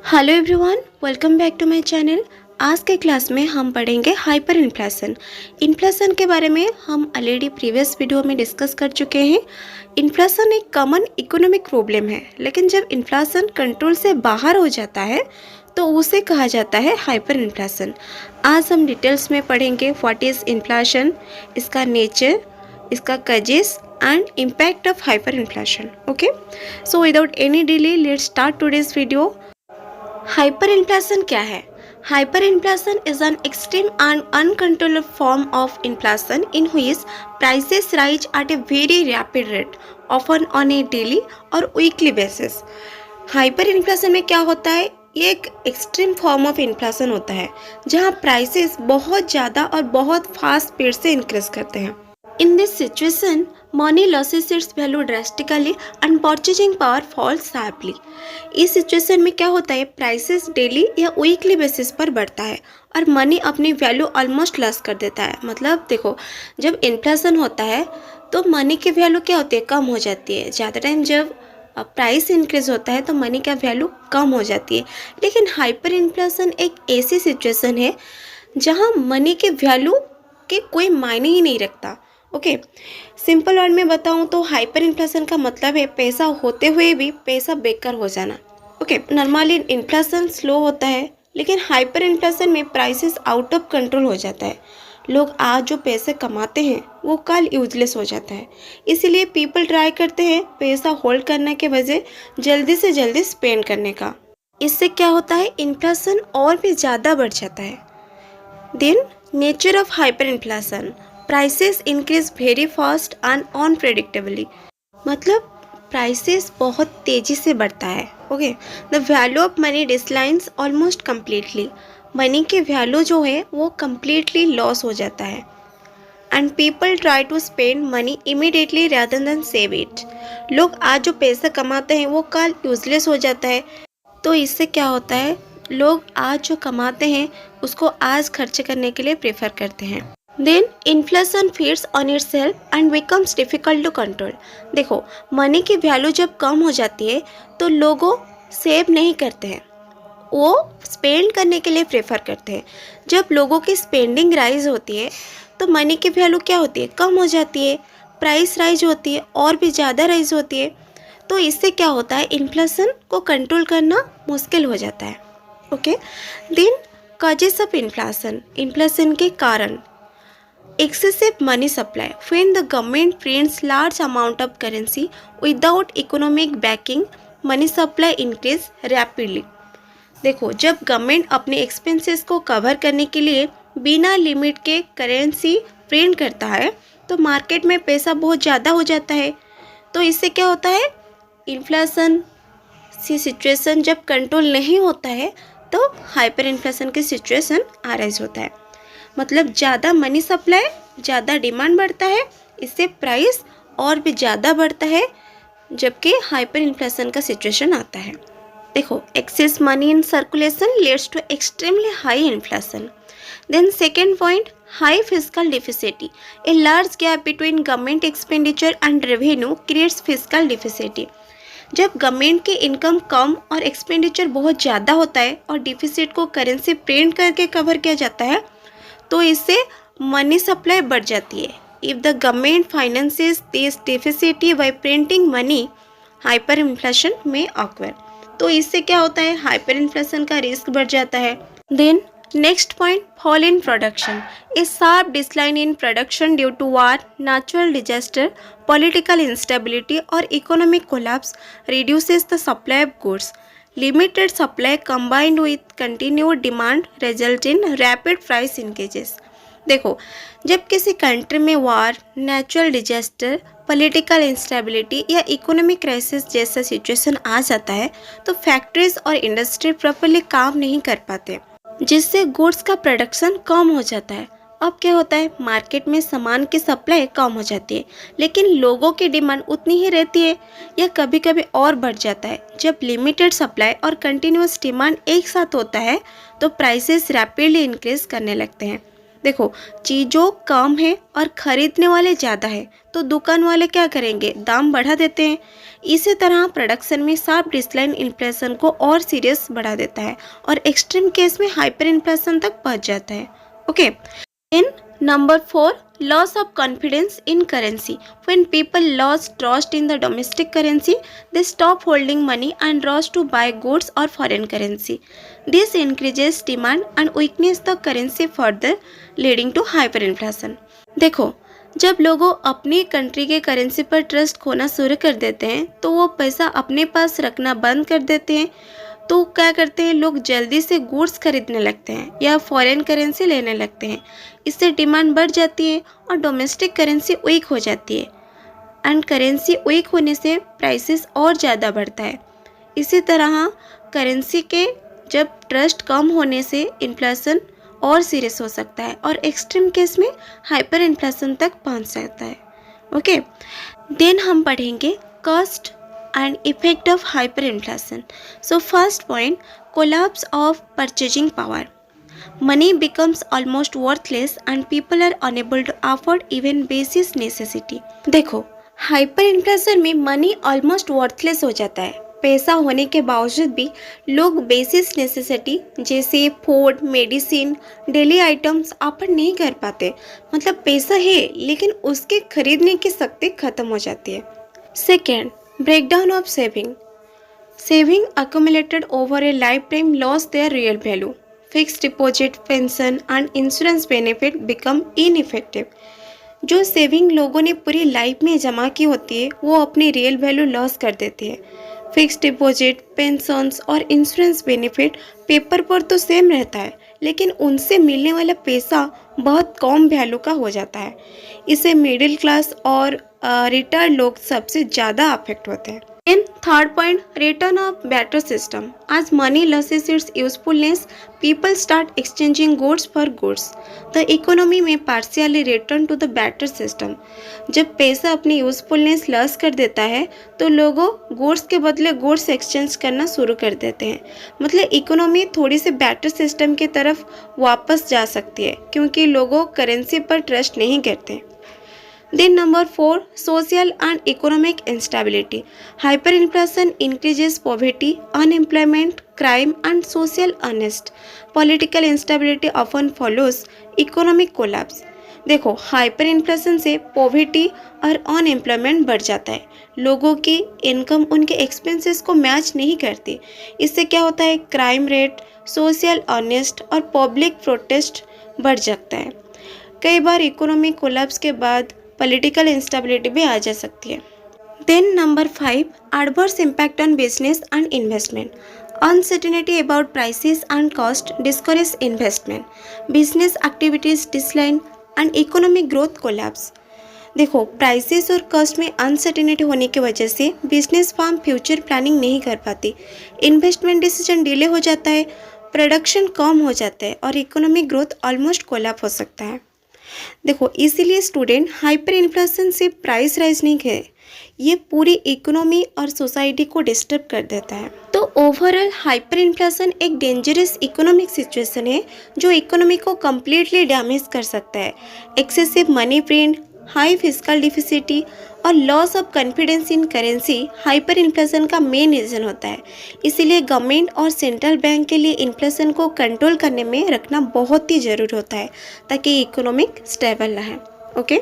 Hello everyone, welcome back to my channel. आज के class में हम पढ़ेंगे हाइपर इन्फ्लेशन। इन्फ्लेशन के बारे में हम ऑलरेडी प्रीवियस वीडियो में डिस्कस कर चुके हैं। इन्फ्लेशन एक कॉमन इकोनॉमिक प्रॉब्लम है, लेकिन जब इन्फ्लेशन कंट्रोल से बाहर हो जाता है तो उसे कहा जाता है हाइपर इन्फ्लेशन। आज हम डिटेल्स में पढ़ेंगे व्हाट इज़ इन्फ्लेशन, इसका नेचर, इसका causes and impact of hyperinflation. Okay, so without any delay let's start today's video. Hyperinflation क्या है? Hyperinflation is an extreme and uncontrolled form of inflation in which prices rise at a very rapid rate, often on a daily or weekly basis. Hyperinflation में क्या होता है? ये एक extreme form of inflation होता है जहाँ प्राइसेस बहुत ज़्यादा और बहुत फास्ट स्पीड से इंक्रीज करते हैं। In this situation, money loses its value drastically and purchasing power falls sharply. इस सिचुएशन में क्या होता है, प्राइसेस डेली या वीकली बेसिस पर बढ़ता है और मनी अपनी वैल्यू ऑलमोस्ट लॉस कर देता है। मतलब देखो, जब इन्फ्लेशन होता है तो मनी की वैल्यू क्या होती है, कम हो जाती है। ज़्यादा टाइम जब प्राइस इंक्रीज होता है तो मनी का वैल्यू कम हो जाती है। लेकिन हाइपर इन्फ्लेशन एक ऐसी सिचुएशन है जहाँ मनी के वैल्यू के कोई मायने ही नहीं रखता। ओके, सिंपल वर्ड में बताऊं तो हाइपर इन्फ्लेशन का मतलब है पैसा होते हुए भी पैसा बेकार हो जाना। ओके, नॉर्मली इन्फ्लेशन स्लो होता है, लेकिन हाइपर इन्फ्लेशन में प्राइसेस आउट ऑफ कंट्रोल हो जाता है। लोग आज जो पैसे कमाते हैं वो कल यूजलेस हो जाता है। इसीलिए पीपल ट्राई करते हैं पैसा होल्ड करने के बजाय जल्दी से जल्दी स्पेंड करने का। इससे क्या होता है, इन्फ्लेशन और भी ज़्यादा बढ़ जाता है। Then nature of hyper inflation, prices increase very fast and unpredictably. मतलब प्राइसेस बहुत तेज़ी से बढ़ता है। Okay, the value of money declines almost completely. Money के वैल्यू जो है वो कम्प्लीटली लॉस हो जाता है। And people try to spend money immediately rather than save it. लोग आज जो पैसा कमाते हैं वो कल यूजलेस हो जाता है। तो इससे क्या होता है, लोग आज जो कमाते हैं उसको आज खर्च करने के लिए प्रेफर करते हैं। Then inflation feeds on itself and becomes difficult to control. देखो, मनी की वैल्यू जब कम हो जाती है तो लोगों सेव नहीं करते हैं, वो स्पेंड करने के लिए प्रेफर करते हैं। जब लोगों की स्पेंडिंग राइज होती है तो मनी की वैल्यू क्या होती है, कम हो जाती है। प्राइस राइज होती है और भी ज़्यादा राइज होती है। तो इससे क्या होता है, इन्फ्लेशन को कंट्रोल करना मुश्किल हो जाता है। Okay, then causes of inflation, inflation के कारण। Excessive money supply. When the government prints large amount of currency without economic backing, money supply increase rapidly. देखो, जब गवर्नमेंट अपने एक्सपेंसेस को कवर करने के लिए बिना लिमिट के करेंसी प्रिंट करता है तो मार्केट में पैसा बहुत ज़्यादा हो जाता है। तो इससे क्या होता है, इन्फ्लेशन सी सिचुएशन जब कंट्रोल नहीं होता है तो हाइपर इन्फ्लेशन की सिचुएशन अराइज होता है। मतलब ज़्यादा मनी सप्लाई, ज़्यादा डिमांड बढ़ता है, इससे प्राइस और भी ज़्यादा बढ़ता है, जबकि हाइपर इन्फ्लेशन का सिचुएशन आता है। देखो, excess money in circulation leads to extremely high inflation. Then second point, high fiscal deficit. A large gap between government expenditure and revenue creates fiscal deficit. जब गवर्नमेंट की इनकम कम और expenditure बहुत ज़्यादा होता है और डिफिसिट को करेंसी प्रिंट करके कवर किया जाता है तो इससे मनी सप्लाई बढ़ जाती है। If the government finances this deficit by printing money, hyper inflation में ऑकर। तो इससे क्या होता है, हाइपर इन्फ्लेशन का रिस्क बढ़ जाता है। Then next point, fall in production. A sharp decline in production due to war, natural disaster, political instability और economic collapse reduces the supply of goods. Limited supply combined with continued demand result in rapid price increases. देखो, जब किसी country में वार, natural disaster, political instability या economic crisis जैसा situation आ जाता है तो फैक्ट्रीज और इंडस्ट्री प्रॉपर्ली काम नहीं कर पाते, जिससे गुड्स का प्रोडक्शन कम हो जाता है। अब क्या होता है, मार्केट में सामान की सप्लाई कम हो जाती है, लेकिन लोगों की डिमांड उतनी ही रहती है या कभी कभी और बढ़ जाता है। जब लिमिटेड सप्लाई और कंटिन्यूस डिमांड एक साथ होता है तो प्राइसेस रैपिडली इंक्रीज करने लगते हैं। देखो, चीज़ों कम है और ख़रीदने वाले ज़्यादा है तो दुकान वाले क्या करेंगे, दाम बढ़ा देते हैं। इसी तरह प्रोडक्शन में शार्प डिक्लाइन इन्फ्लेशन को और सीरियस बढ़ा देता है और एक्सट्रीम केस में हाइपर इन्फ्लेशन तक पहुंच जाता है। Okay. In number 4, loss of confidence in currency. When people lose trust in the domestic currency, they stop holding money and rush to buy goods or foreign currency. This increases demand and weakens the currency further, leading to hyperinflation. देखो, जब लोगों अपनी country के currency पर trust खोना शुरू कर देते हैं तो वो पैसा अपने पास रखना बंद कर देते हैं। तो क्या करते हैं, लोग जल्दी से गुड्स खरीदने लगते हैं या फॉरेन करेंसी लेने लगते हैं। इससे डिमांड बढ़ जाती है और डोमेस्टिक करेंसी वीक हो जाती है एंड करेंसी वीक होने से प्राइसेस और ज़्यादा बढ़ता है। इसी तरह करेंसी के जब ट्रस्ट कम होने से इन्फ्लेशन और सीरियस हो सकता है और एक्सट्रीम केस में हाइपर इन्फ्लेशन तक पहुंच सकता है। ओके, देन हम पढ़ेंगे cost and effect of hyperinflation. So first point, collapse of purchasing power. Money becomes almost worthless and people are unable to afford even basic necessity. देखो, hyper inflation में money almost worthless हो जाता है। पैसा होने के बावजूद भी लोग बेसिक नेसेसिटी जैसे food, medicine, daily items afford नहीं कर पाते। मतलब पैसा है लेकिन उसके खरीदने की शक्ति खत्म हो जाती है। Second, breakdown of saving. Saving accumulated over a lifetime lost their real value. Fixed deposit, pension and insurance benefit become ineffective. जो सेविंग लोगों ने पूरी लाइफ में जमा की होती है वो अपनी रियल वैल्यू लॉस कर देती है। फिक्स डिपॉजिट, पेंशन्स और इंश्योरेंस बेनिफिट पेपर पर तो सेम रहता है लेकिन उनसे मिलने वाला पैसा बहुत कम वैल्यू का हो जाता है। इससे मिडिल क्लास और रिटायर्ड लोग सबसे ज़्यादा अफेक्ट होते हैं। And third point, return of barter system. As money loses its usefulness, people start exchanging goods for goods. The economy may partially return to the barter system. जब पैसा अपनी usefulness loss कर देता है तो लोगों गुड्स के बदले गुड्स एक्सचेंज करना शुरू कर देते हैं। मतलब इकोनॉमी थोड़ी सी बैटर सिस्टम की तरफ वापस जा सकती है क्योंकि लोगों करेंसी पर ट्रस्ट नहीं करते। Then number 4, social and economic instability. Hyperinflation increases poverty, unemployment, crime and social unrest. Political instability often follows economic collapse. देखो, हाइपर इन्फ्लेशन से पॉवर्टी और अनएम्प्लॉयमेंट बढ़ जाता है। लोगों की इनकम उनके एक्सपेंसेस को मैच नहीं करती। इससे क्या होता है, क्राइम रेट, सोशल अनरेस्ट और पब्लिक प्रोटेस्ट बढ़ जाता है। कई बार इकोनॉमिक कोलैप्स के बाद पॉलिटिकल इंस्टेबिलिटी भी आ जा सकती है। Then number 5, adverse impact on business and investment. Uncertainty about prices and cost discourage investment, business activities decline and economic growth collapse. देखो, प्राइसेस और कॉस्ट में अनसर्टेनिटी होने की वजह से बिजनेस फर्म फ्यूचर प्लानिंग नहीं कर पाती, इन्वेस्टमेंट डिसीजन डिले हो जाता है, प्रोडक्शन कम हो जाता है और इकोनॉमिक ग्रोथ ऑलमोस्ट कोलैप्स हो सकता है। देखो, इसीलिए स्टूडेंट हाइपर इन्फ्लेशन से प्राइस राइज नहीं है, ये पूरी इकोनॉमी और सोसाइटी को डिस्टर्ब कर देता है। तो ओवरऑल हाइपर इन्फ्लेशन एक डेंजरस इकोनॉमिक सिचुएशन है जो इकोनॉमी को कम्प्लीटली डैमेज कर सकता है। Excessive money print, high fiscal deficit और loss of confidence in currency hyper inflation का मेन रीज़न होता है। इसीलिए गवर्नमेंट और सेंट्रल बैंक के लिए इन्फ्लेशन को कंट्रोल करने में रखना बहुत ही ज़रूरी होता है ताकि इकोनॉमिक स्टेबल रहे। ओके।